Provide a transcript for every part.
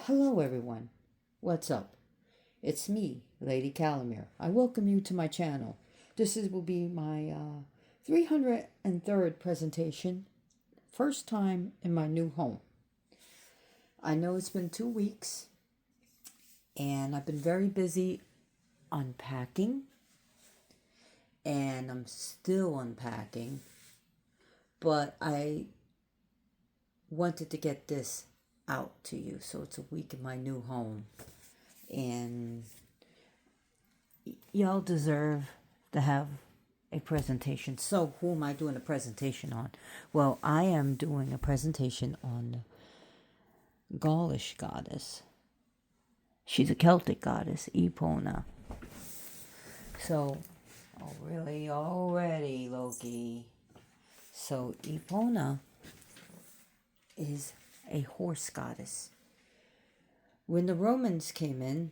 Hello, everyone. What's up? It's me, Lady Calamere. I welcome you to my channel. Will be my 303rd presentation, first time in my new home. I know it's been 2 weeks, and I've been very busy unpacking, and I'm still unpacking, but I wanted to get this out to you. So it's a week in my new home, and y'all deserve to have a presentation. So who am I doing a presentation on? Well, I am doing a presentation on the Gaulish goddess. She's a Celtic goddess, Epona. So, oh really, already, Loki. So Epona is a horse goddess. When the Romans came in,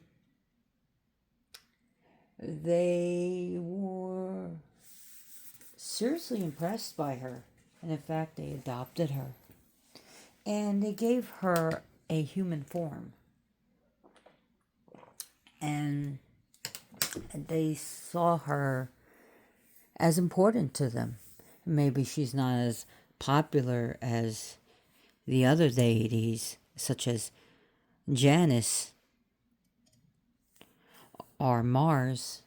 they were seriously impressed by her. And in fact, they adopted her. And they gave her a human form. And they saw her as important to them. Maybe she's not as popular as the other deities, such as Janus or Mars,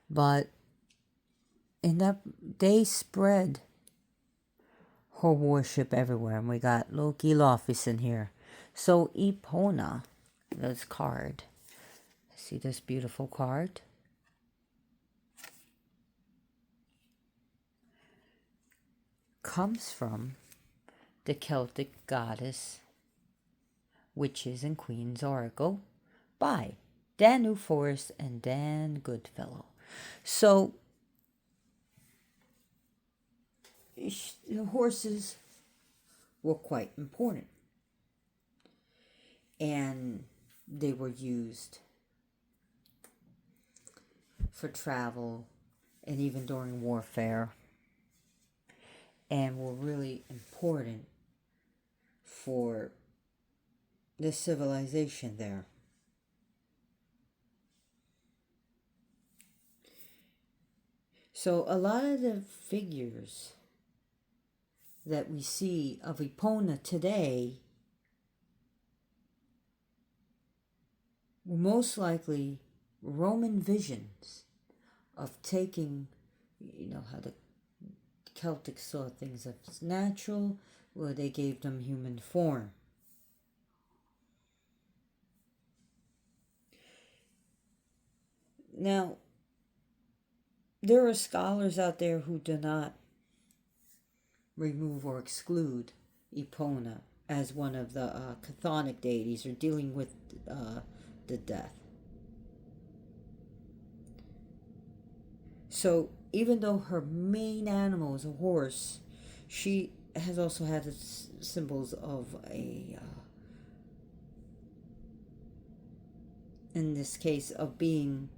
but in that they spread her worship everywhere, and we got Loki Lofis in here. So Epona, this card, see this beautiful card? Comes from the Celtic goddess, witches and queens oracle by Dan New Forest and Dan Goodfellow. So horses were quite important, and they were used for travel and even during warfare, and were really important for the civilization there. So a lot of the figures that we see of Epona today were most likely Roman visions of taking, how the Celtics saw things as natural, where they gave them human form. Now, there are scholars out there who do not remove or exclude Epona as one of the chthonic deities, or dealing with the death. So even though her main animal is a horse, she has also had symbols of in this case, of dealing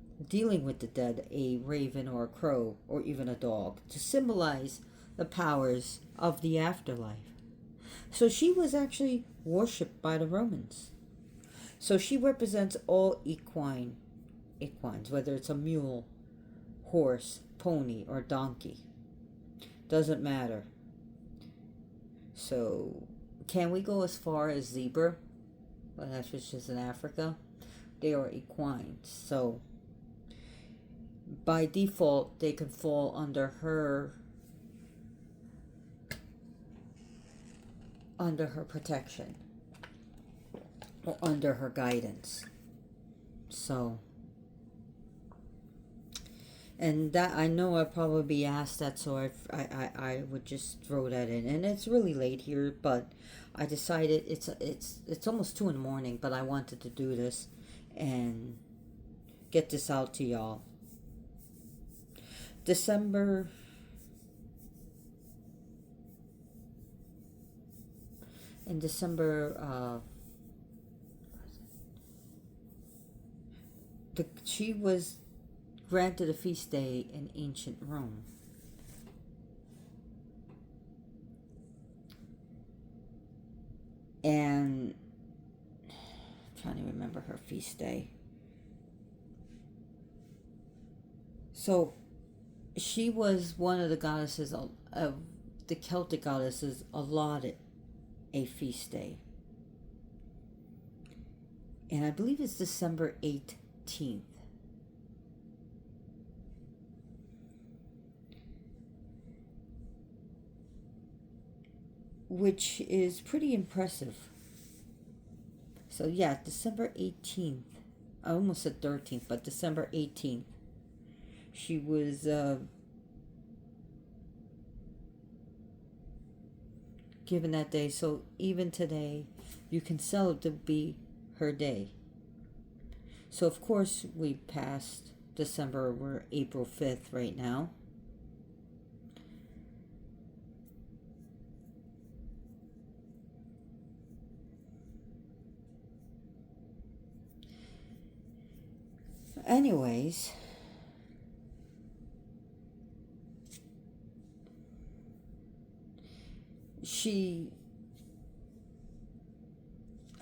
with the dead, a raven or a crow or even a dog, to symbolize the powers of the afterlife. So she was actually worshipped by the Romans. So she represents all equines, whether it's a mule, horse, pony, or donkey. Doesn't matter. So can we go as far as zebra? Well, that's just in Africa. They are equines. So by default, they can fall under her protection or under her guidance. So, and that, I know I'll probably be asked that, so I would just throw that in. And it's really late here, but I decided it's almost 2 in the morning, but I wanted to do this and get this out to y'all. December in December, she was granted a feast day in ancient Rome. And trying to remember her feast day. So she was one of the goddesses of the Celtic goddesses allotted a feast day. And I believe it's December 18th. Which is pretty impressive. So yeah, December 18th. I almost said 13th, but December 18th. She was given that day. So even today, you can sell it to be her day. So of course we passed December. We're April 5th right now. Anyways,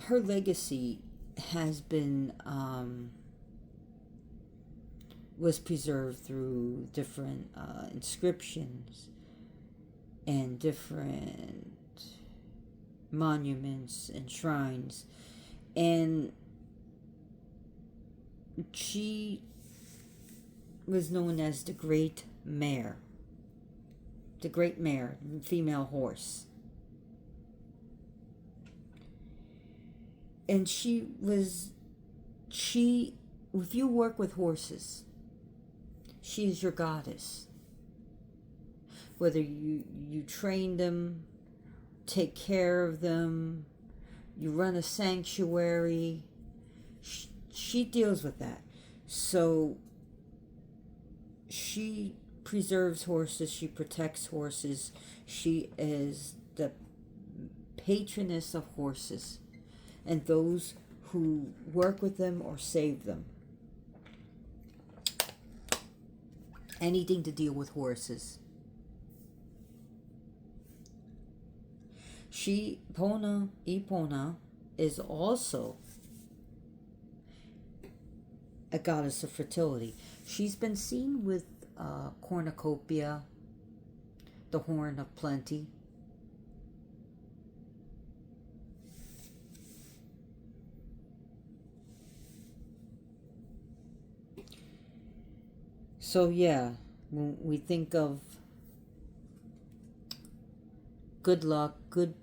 her legacy has been was preserved through different inscriptions and different monuments and shrines, and she was known as the Great Mare. The Great Mare, female horse. And if you work with horses, she is your goddess. Whether you train them, take care of them, you run a sanctuary, she deals with that. So she preserves horses, she protects horses, she is the patroness of horses and those who work with them or save them. Anything to deal with horses. Epona is also a goddess of fertility. She's been seen with cornucopia, the horn of plenty. So yeah, when we think of good luck, good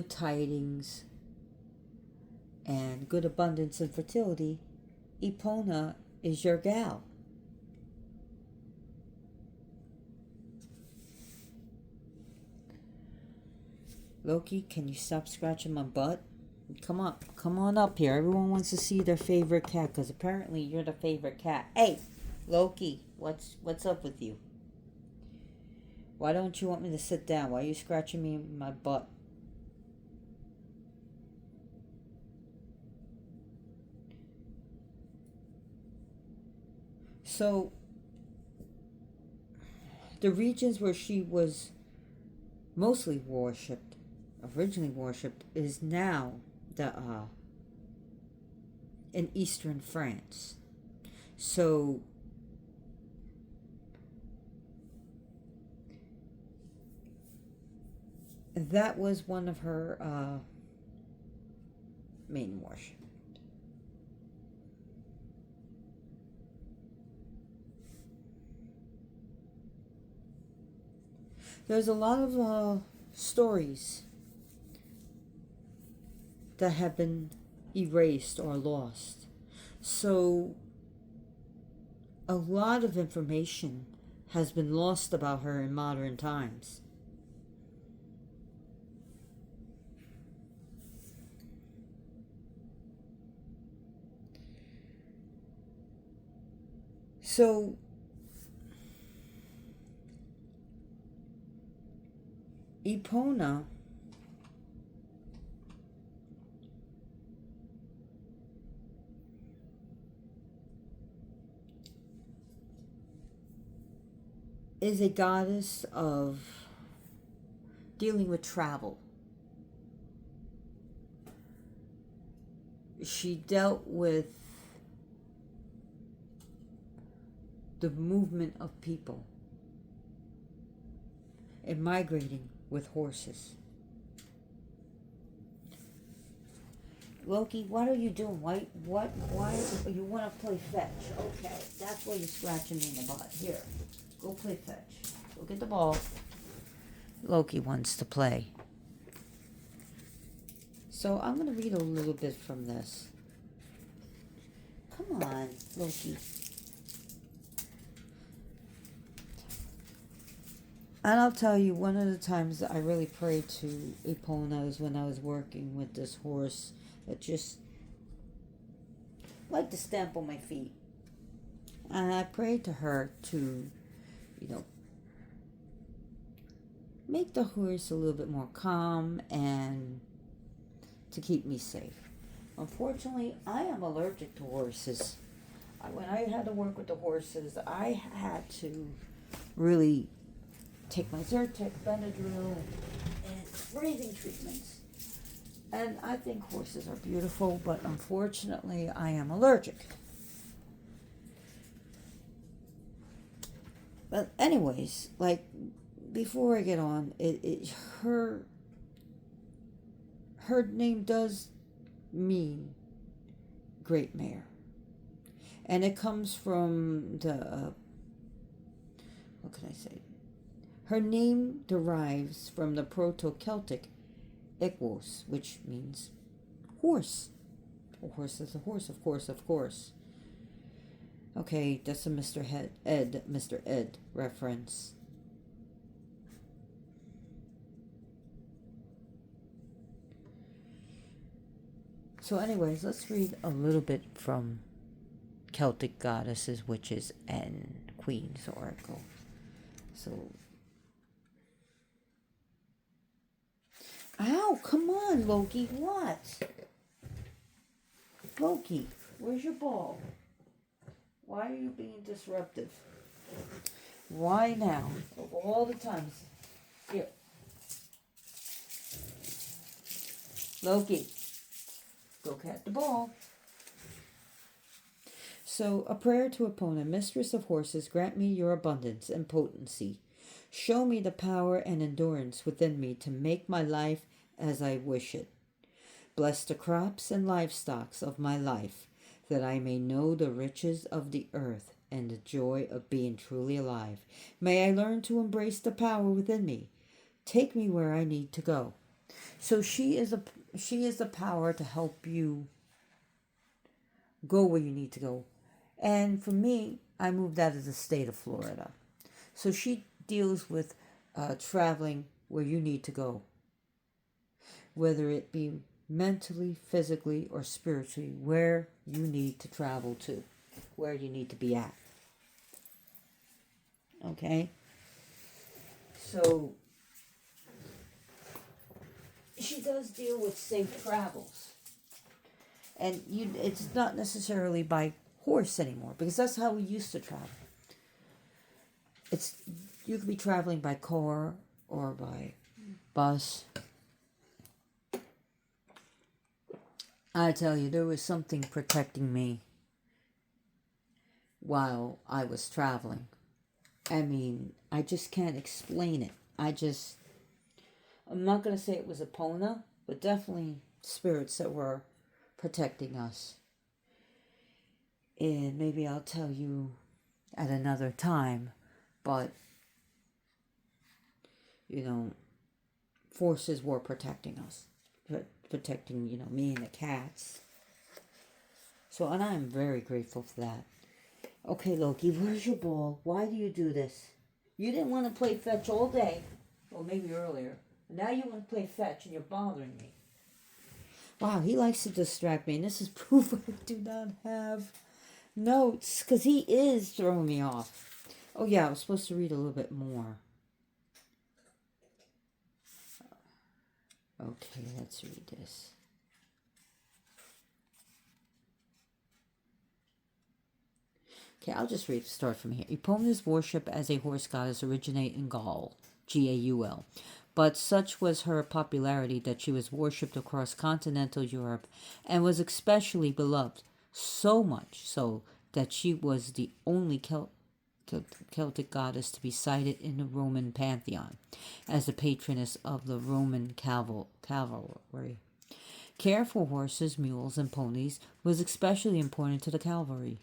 tidings, and good abundance and fertility, Epona is your gal. Loki, can you stop scratching my butt? Come on up here. Everyone wants to see their favorite cat, because apparently you're the favorite cat. Hey, Loki, what's up with you? Why don't you want me to sit down? Why are you scratching me in my butt? So, the regions where she was mostly originally worshipped, is now in eastern France. So, that was one of her main worship. There's a lot of stories that have been erased or lost. So a lot of information has been lost about her in modern times. So Epona is a goddess of dealing with travel. she dealt with the movement of people and migrating with horses. Loki, what are you doing? Why you want to play fetch? Okay, that's why you're scratching me in the butt. Here, go play fetch. Go get the ball. Loki wants to play. So I'm going to read a little bit from this. Come on, Loki. And I'll tell you, one of the times that I really prayed to Epona is when I was working with this horse that just liked to stamp on my feet. And I prayed to her to, make the horse a little bit more calm and to keep me safe. Unfortunately, I am allergic to horses. When I had to work with the horses, I had to really take my Zyrtec, Benadryl, and breathing treatments. And I think horses are beautiful, but unfortunately, I am allergic. But anyways, like, before I get on, her name does mean great mare. And it comes from the, what can I say? Her name derives from the Proto-Celtic Equus, which means horse. A horse is a horse, of course. Okay, that's a Mr. Ed reference. So anyways, let's read a little bit from Celtic Goddesses, Witches, and Queens Oracle. So, ow, come on, Loki, what? Loki, where's your ball? Why are you being disruptive? Why now? Of all the times. Here. Loki, go catch the ball. So, a prayer to Epona, mistress of horses, grant me your abundance and potency. Show me the power and endurance within me to make my life as I wish it. Bless the crops and livestock of my life, that I may know the riches of the earth and the joy of being truly alive. May I learn to embrace the power within me. Take me where I need to go. So she is the power to help you go where you need to go. And for me, I moved out of the state of Florida. So she deals with traveling where you need to go, whether it be mentally, physically, or spiritually, where you need to travel to, where you need to be at. Okay? So, she does deal with safe travels. And it's not necessarily by horse anymore, because that's how we used to travel. You could be traveling by car or by bus. I tell you, there was something protecting me while I was traveling. I mean, I just can't explain it. I'm not going to say it was Epona, but definitely spirits that were protecting us. And maybe I'll tell you at another time, but, forces were protecting us. Protecting, me and the cats. So, and I'm very grateful for that. Okay, Loki, where's your ball? Why do you do this? You didn't want to play fetch all day. Or maybe earlier. Now you want to play fetch and you're bothering me. Wow, he likes to distract me. And this is proof I do not have notes. Because he is throwing me off. Oh yeah, I was supposed to read a little bit more. Okay, let's read this. Okay, I'll just start from here. Epona's worship as a horse goddess originate in Gaul, Gaul, But such was her popularity that she was worshipped across continental Europe and was especially beloved, so much so that she was the only Celtic goddess to be cited in the Roman pantheon as the patroness of the Roman cavalry. Care for horses, mules, and ponies was especially important to the cavalry,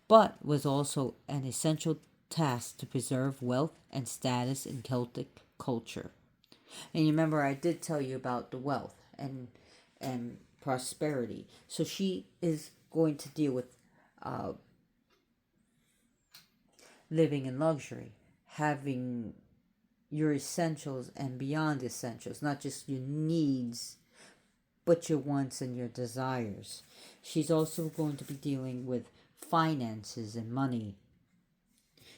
but was also an essential task to preserve wealth and status in Celtic culture. And you remember I did tell you about the wealth and prosperity. So she is going to deal with uh, living in luxury, having your essentials and beyond essentials, not just your needs, but your wants and your desires. She's also going to be dealing with finances and money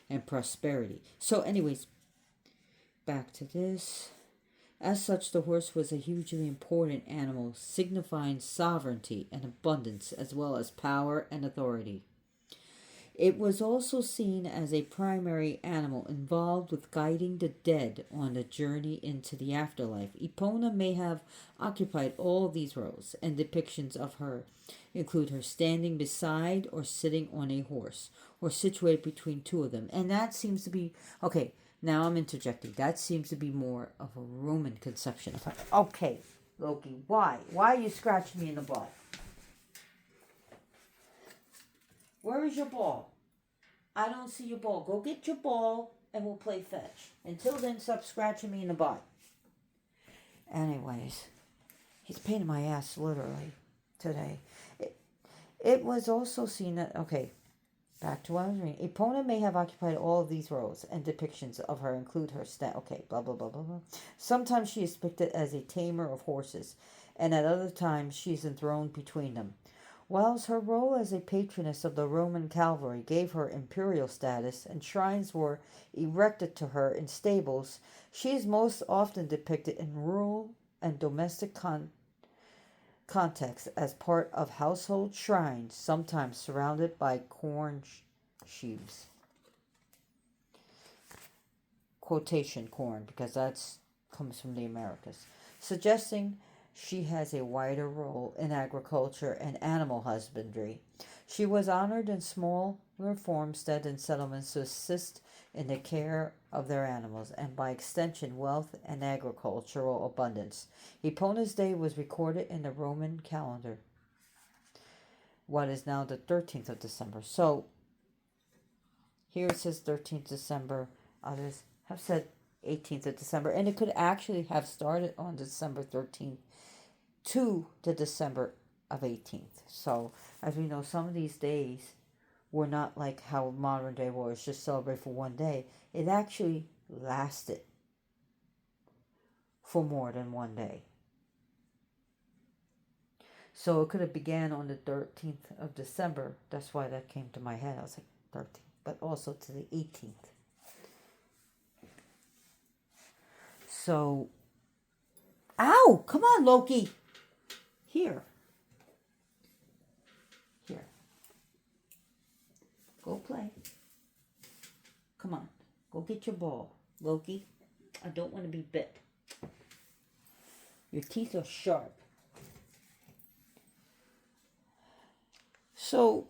and prosperity. So, anyways, back to this. As such, the horse was a hugely important animal, signifying sovereignty and abundance, as well as power and authority. It was also seen as a primary animal involved with guiding the dead on the journey into the afterlife. Epona may have occupied all these roles, and depictions of her include her standing beside or sitting on a horse, or situated between two of them. And that seems to be, okay, now I'm interjecting. That seems to be more of a Roman conception of her. Okay, Loki, why? Why are you scratching me in the butt? Where is your ball? I don't see your ball. Go get your ball and we'll play fetch. Until then, stop scratching me in the butt. Anyways, he's pain in my ass literally today. It was also seen that, okay, back to what I was reading. Epona may have occupied all of these roles, and depictions of her include her okay, blah, blah, blah, blah, blah. Sometimes she is depicted as a tamer of horses, and at other times she is enthroned between them. Whilst her role as a patroness of the Roman cavalry gave her imperial status and shrines were erected to her in stables, she is most often depicted in rural and domestic contexts as part of household shrines, sometimes surrounded by corn sheaves. Quotation corn, because that's comes from the Americas, suggesting she has a wider role in agriculture and animal husbandry. She was honored in smaller farmsteads and settlements to assist in the care of their animals, and by extension, wealth and agricultural abundance. Epona's day was recorded in the Roman calendar, what is now the 13th of December. So, here it says 13th December. Others have said 18th of December, and it could actually have started on December 13th to the December of 18th. So, as we know, some of these days were not like how modern day was, just celebrate for one day. It actually lasted for more than one day. So it could have began on the 13th of December. That's why that came to my head. I was like 13th, but also to the 18th. So, ow, come on, Loki. Here. Go play. Come on. Go get your ball, Loki. I don't want to be bit. Your teeth are sharp. So,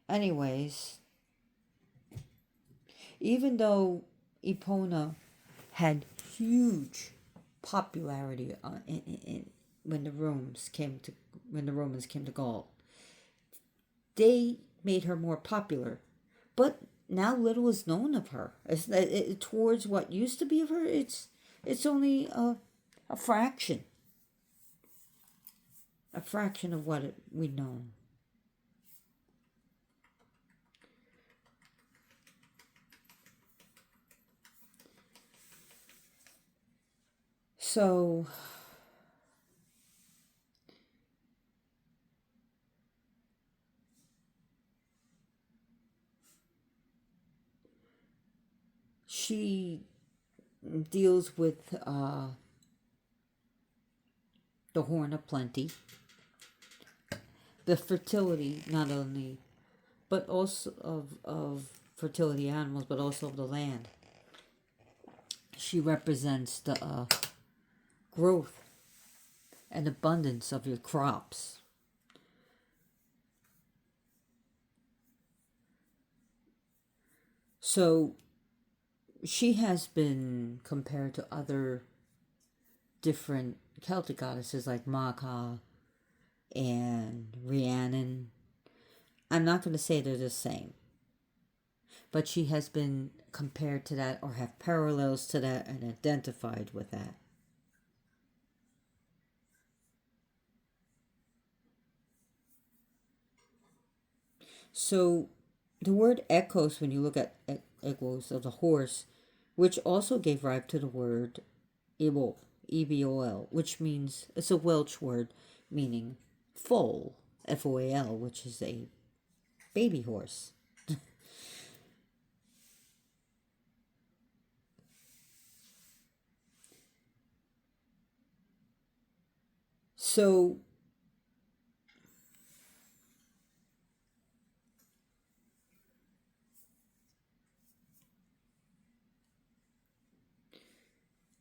anyways, even though Epona had huge popularity when the Romans came to Gaul, they made her more popular, but now little is known of her. Towards what used to be of her, it's only a fraction of what we know. So, she deals with the horn of plenty, the fertility not only but also of fertility animals, but also of the land. She represents the growth and abundance of your crops. So she has been compared to other different Celtic goddesses like Maka and Rhiannon. I'm not going to say they're the same, but she has been compared to that or have parallels to that and identified with that. So the word echoes, when you look at echoes of the horse, which also gave rise to the word ebol, ebol, which means, it's a Welsh word meaning foal, foal, which is a baby horse. So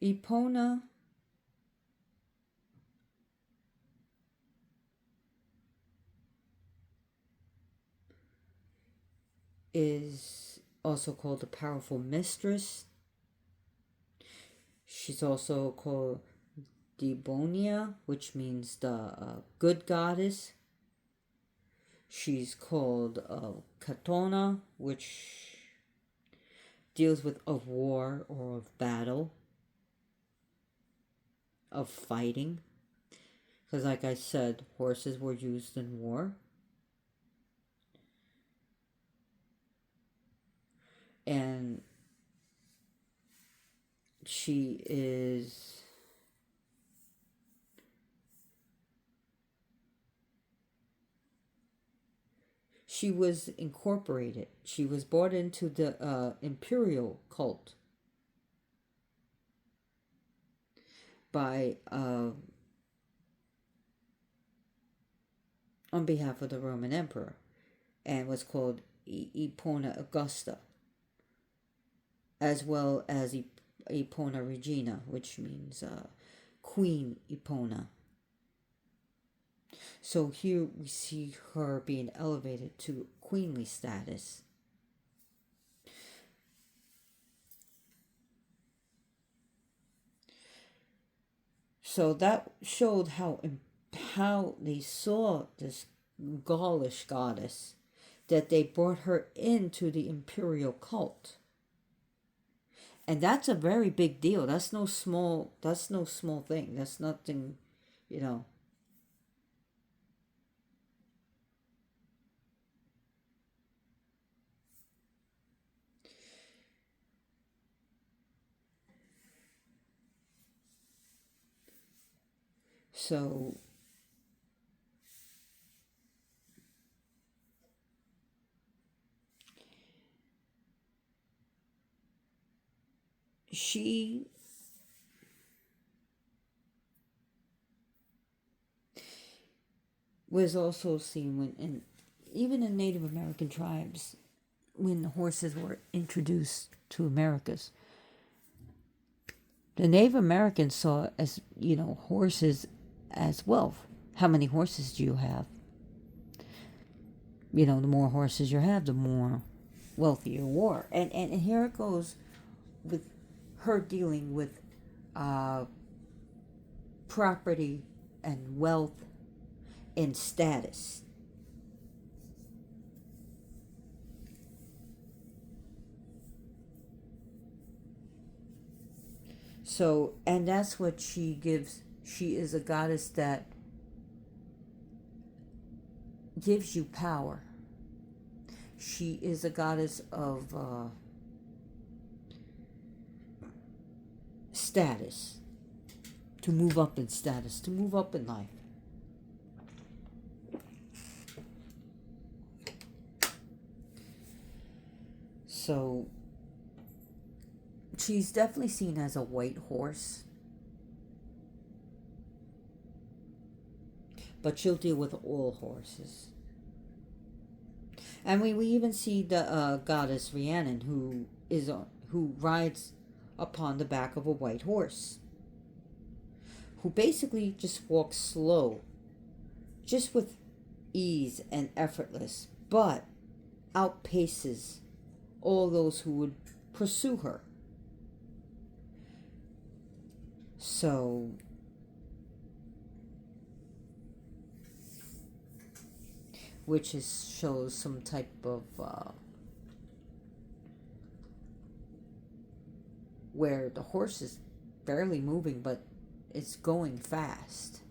Epona is also called the powerful mistress. She's also called Debonia, which means the good goddess. She's called Katona, which deals with of war or of battle, of fighting. Because, like I said, horses were used in war. And she is she was incorporated. She was brought into the imperial cult by on behalf of the Roman Emperor, and was called Epona Augusta, as well as Epona Regina, which means Queen Epona. So here we see her being elevated to queenly status. So that showed how they saw this Gaulish goddess, that they brought her into the imperial cult. And that's a very big deal. That's no small thing. That's nothing, you know. So she was also seen even in Native American tribes, when the horses were introduced to Americas. The Native Americans saw, as horses as wealth. How many horses do you have? The more horses you have, the more wealthy you are. And here it goes with her dealing with property and wealth and status. So, and that's what she gives. She is a goddess that gives you power. She is a goddess of status, to move up in status, to move up in life. So she's definitely seen as a white horse. but she'll deal with all horses. And we even see the goddess Rhiannon, who rides upon the back of a white horse, who basically just walks slow, just with ease and effortless, but outpaces all those who would pursue her. So which shows some type of where the horse is barely moving, but it's going fast,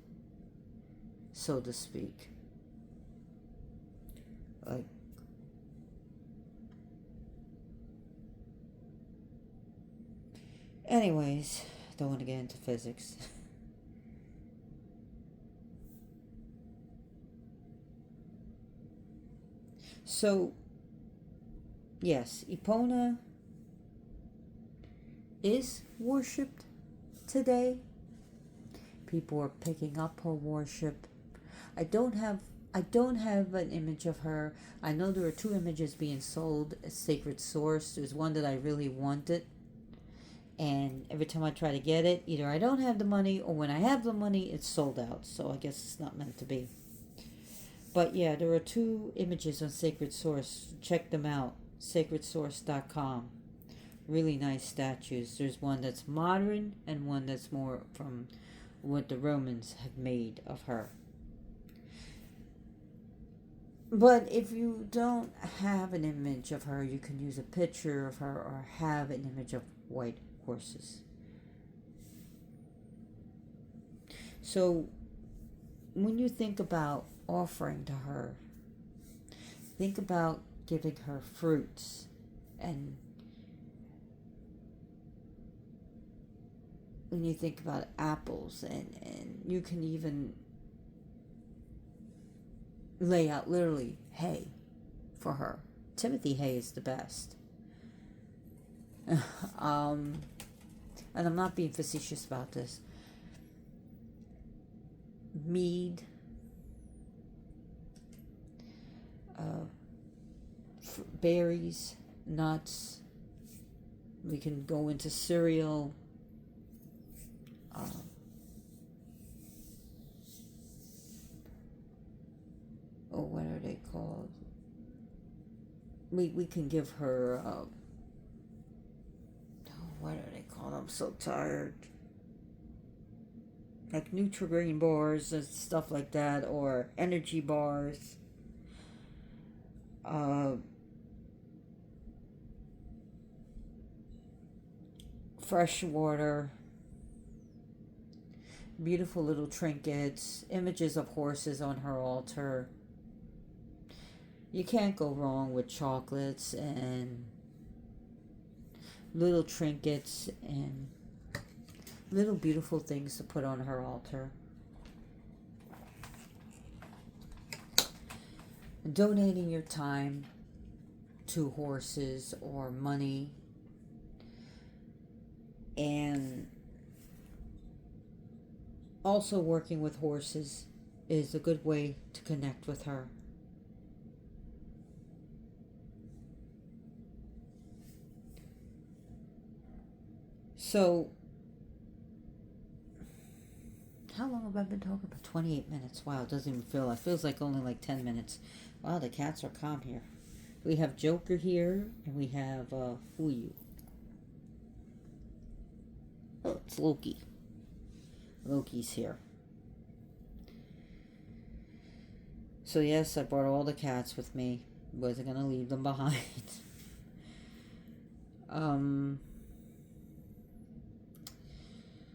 so to speak. Like, anyways, don't want to get into physics. So, yes, Epona is worshipped today. People are picking up her worship. I don't have an image of her. I know there are 2 images being sold at Sacred Source. There's one that I really wanted, and every time I try to get it, either I don't have the money, or when I have the money, it's sold out. So I guess it's not meant to be. But yeah, there are 2 images on Sacred Source. Check them out. sacredsource.com. Really nice statues. There's one that's modern and one that's more from what the Romans have made of her. But if you don't have an image of her, you can use a picture of her or have an image of white horses. So when you think about offering to her, think about giving her fruits, and when you think about apples, and you can even lay out literally hay for her. Timothy hay is the best. And I'm not being facetious about this. Mead, berries, nuts. We can go into cereal. What are they called? We can give her. What are they called? I'm so tired. Like Nutri-Grain bars and stuff like that, or energy bars. Fresh water. Beautiful little trinkets. Images of horses on her altar. You can't go wrong with chocolates and little trinkets and little beautiful things to put on her altar. Donating your time to horses or money, and also working with horses is a good way to connect with her. So, how long have I been talking about? 28 minutes. Wow, it doesn't even feel. It feels like only like 10 minutes. Wow, the cats are calm here. We have Joker here, and we have, who are you? Oh, it's Loki. Loki's here. So yes, I brought all the cats with me. Wasn't gonna leave them behind.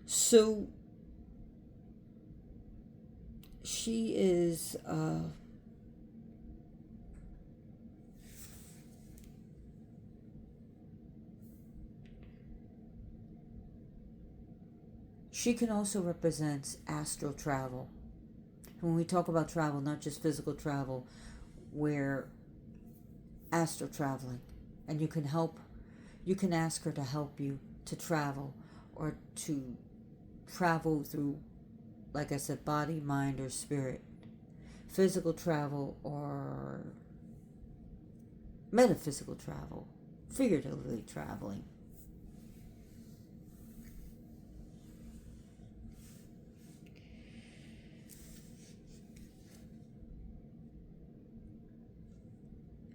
So she is she can also represent astral travel. When we talk about travel, not just physical travel, we're astral traveling, and you can ask her to help you to travel, or to travel through, like I said, body, mind, or spirit. physical travel or metaphysical travel, figuratively traveling.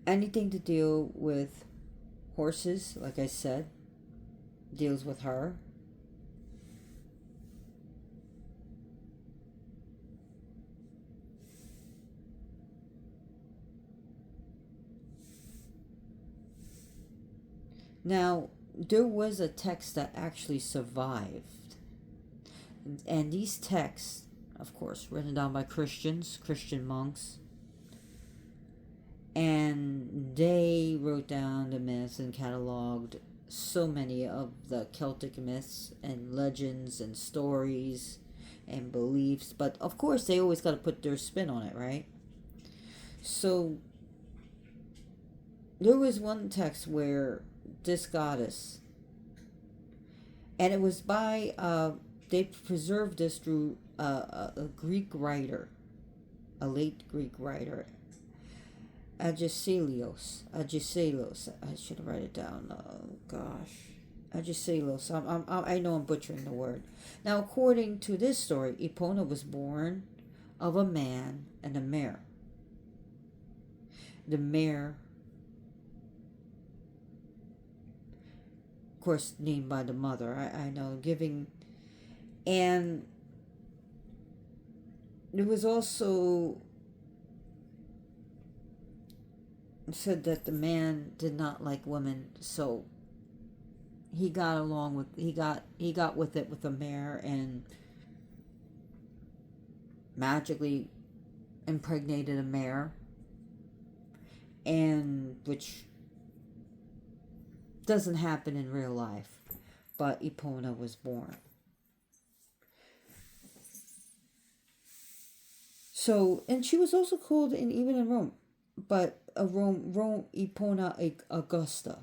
Anything to deal with horses, like I said, deals with her. Now, there was a text that actually survived. And these texts, of course, written down by Christians, Christian monks, and they wrote down the myths and cataloged so many of the Celtic myths and legends and stories and beliefs. But of course, they always got to put their spin on it, right? So there was one text where this goddess, and it was by, they preserved this through a Greek writer, a late Greek writer, Agesilaus. I should write it down. Oh gosh, Agesilaus. I know I'm butchering the word. Now, according to this story, Epona was born of a man and a mare. The mare, of course, named by the mother. I know, giving, and there was also said that the man did not like women, so he got with it with the mare and magically impregnated a mare, and which doesn't happen in real life, but Epona was born. So, and she was also called, in even in Rome, but Rome Epona Augusta.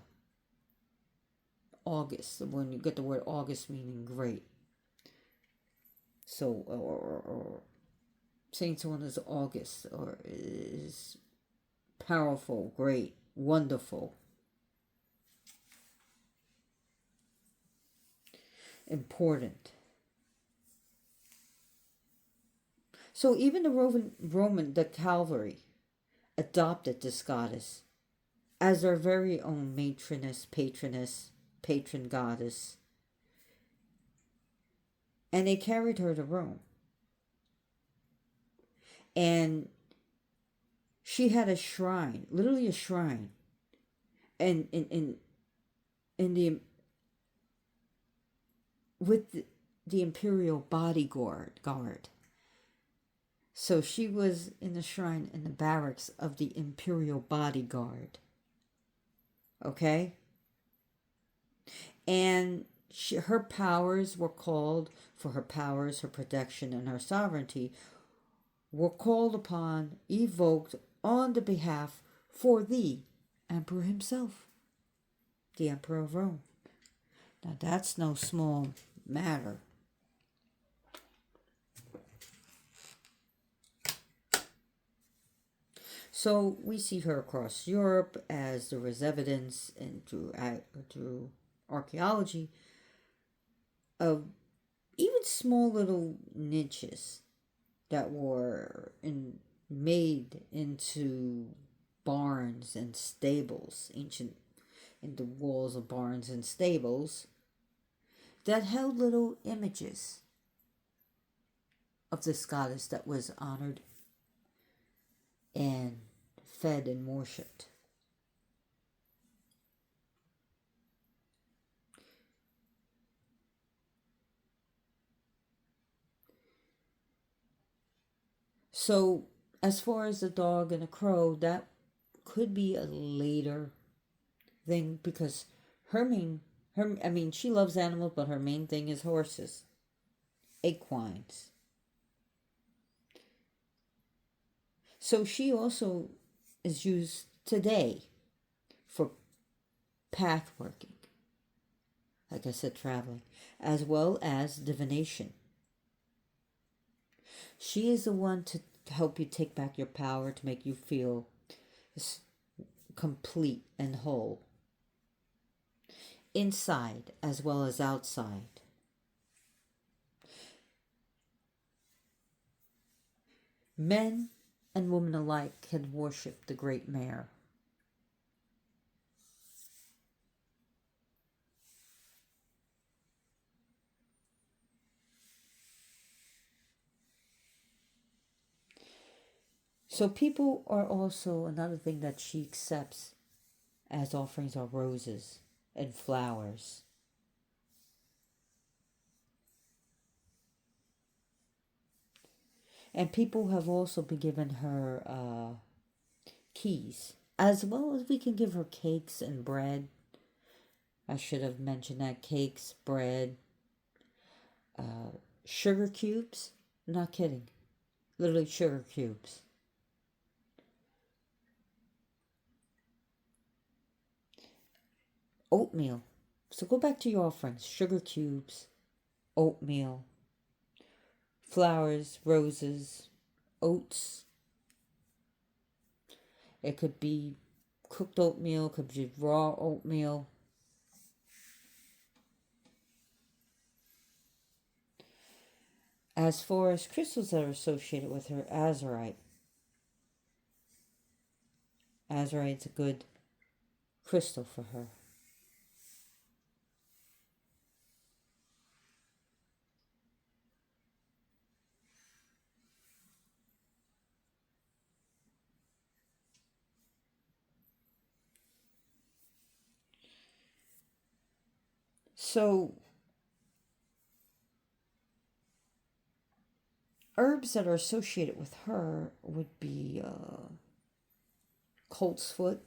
August, when you get the word August meaning great. So, or saying someone is August or is powerful, great, wonderful, important. So even the the cavalry adopted this goddess as their very own patron goddess, and they carried her to Rome. And she had a shrine, literally a shrine, and in the with the imperial bodyguard guard. So she was in the shrine in the barracks of the imperial bodyguard. Okay? And her powers were called, for her powers, her protection, and her sovereignty were called upon, evoked on the behalf for the emperor himself, the emperor of Rome. Now that's no small matter. So we see her across Europe, as there was evidence and through archaeology of even small little niches that were made into barns and stables, ancient, in the walls of barns and stables, that held little images of this goddess that was honored and fed and worshipped. So, as far as the dog and the crow, that could be a later thing, because she loves animals, but her main thing is horses, equines. So she also is used today for path working, like I said, traveling, as well as divination. She is the one to help you take back your power, to make you feel complete and whole, inside as well as outside. Men and women alike can worship the great mare. So people are also, another thing that she accepts as offerings are roses and flowers. And people have also been given her keys, as well as we can give her cakes and bread. I should have mentioned that. Cakes, bread, sugar cubes. Not kidding. Literally sugar cubes. Oatmeal. So go back to your offerings. Sugar cubes, oatmeal, flowers, roses, oats. It could be cooked oatmeal, could be raw oatmeal. As far as crystals that are associated with her, azurite. Azurite's a good crystal for her. So, herbs that are associated with her would be coltsfoot,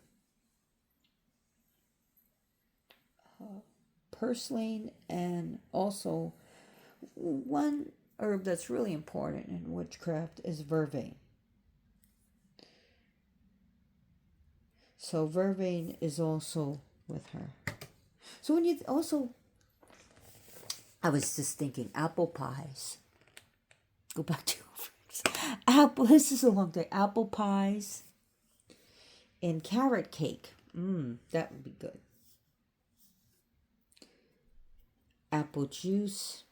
purslane, and also one herb that's really important in witchcraft is vervain. So vervain is also with her. So when you also, I was just thinking apple pies. Go back to apple. This is a long day. Apple pies and carrot cake. That would be good. Apple juice.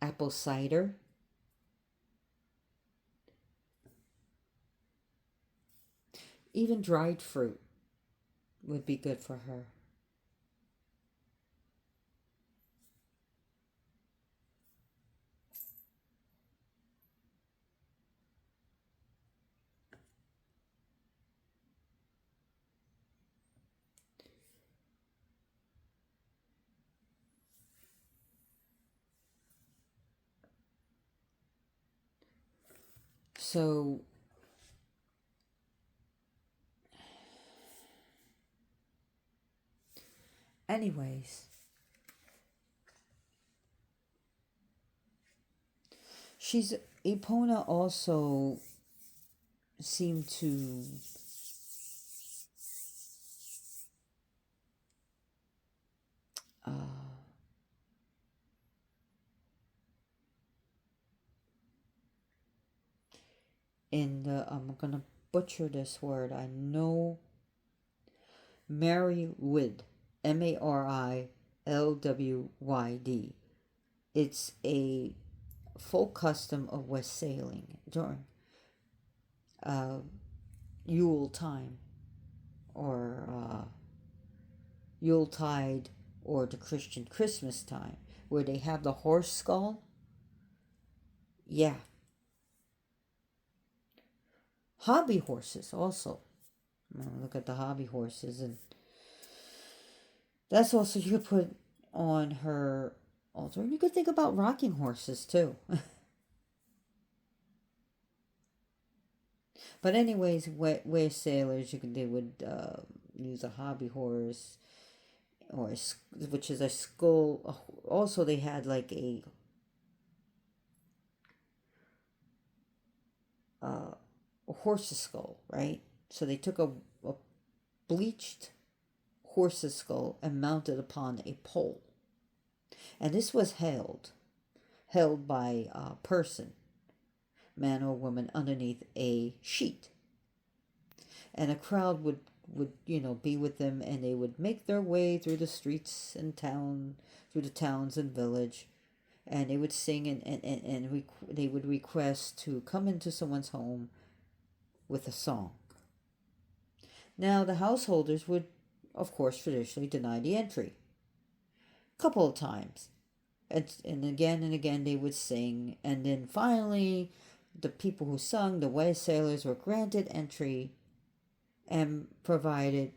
Apple cider. Even dried fruit would be good for her. So, anyways, Epona also seemed to in the, I'm gonna butcher this word. I know Marilwyd, Marilwyd. It's a folk custom of West sailing during Yule time or Yuletide or the Christian Christmas time, where they have the horse skull. Yeah. Hobby horses also. Look at the hobby horses, and that's also, you could put on her altar. And you could think about rocking horses too. But anyways, where sailors, they would use a hobby horse, or which is a skull. Also, they had like a horse's skull, right? So they took a bleached horse's skull and mounted upon a pole. And this was held by a person, man or woman, underneath a sheet. And a crowd would be with them, and they would make their way through the streets and through the towns and village, and they would sing, they would request to come into someone's home with a song. Now the householders would, of course, traditionally deny the entry a couple of times, and again they would sing, and then finally the people who sung, the white sailors, were granted entry and provided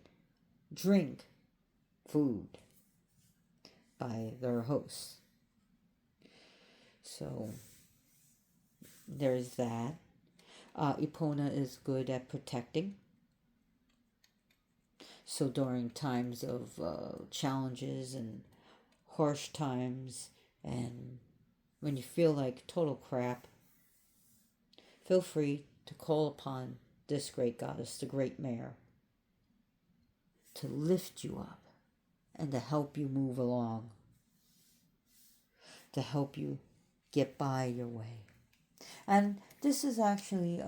drink, food by their hosts. So there's that. Epona is good at protecting. So during times of challenges and harsh times, and when you feel like total crap, feel free to call upon this great goddess, the great mare, to lift you up and to help you move along, to help you get by your way. And this is actually,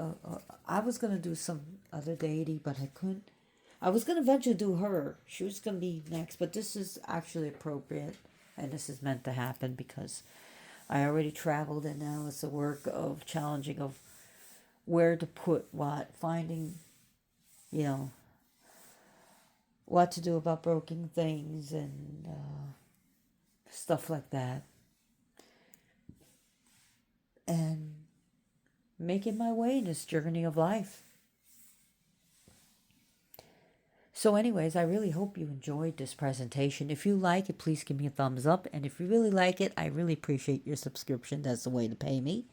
I was going to do some other deity, but I couldn't. I was going to eventually do her. She was going to be next, but this is actually appropriate, and this is meant to happen because I already traveled, and now it's the work of challenging of where to put what, finding, what to do about broken things and stuff like that. And making my way in this journey of life. So anyways, I really hope you enjoyed this presentation. If you like it, please give me a thumbs up. And if you really like it, I really appreciate your subscription. That's the way to pay me.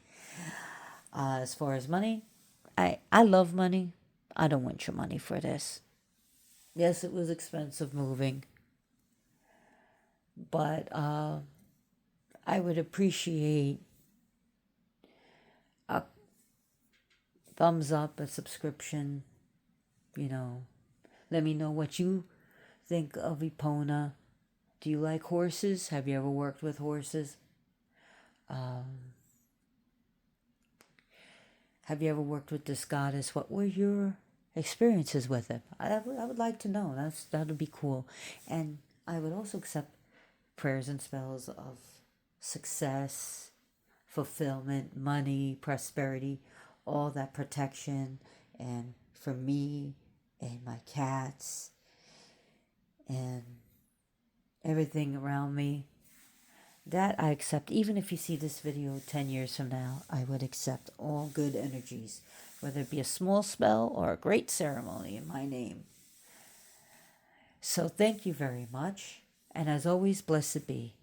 As far as money, I love money. I don't want your money for this. Yes, it was expensive moving. But I would appreciate a thumbs up, a subscription, Let me know what you think of Epona. Do you like horses? Have you ever worked with horses? Have you ever worked with this goddess? What were your experiences with it? I would like to know. That would be cool. And I would also accept prayers and spells of success, fulfillment, money, prosperity, all that protection, and for me and my cats and everything around me. That I accept. Even if you see this video 10 years from now, I would accept all good energies, whether it be a small spell or a great ceremony in my name. So thank you very much. And as always, blessed be.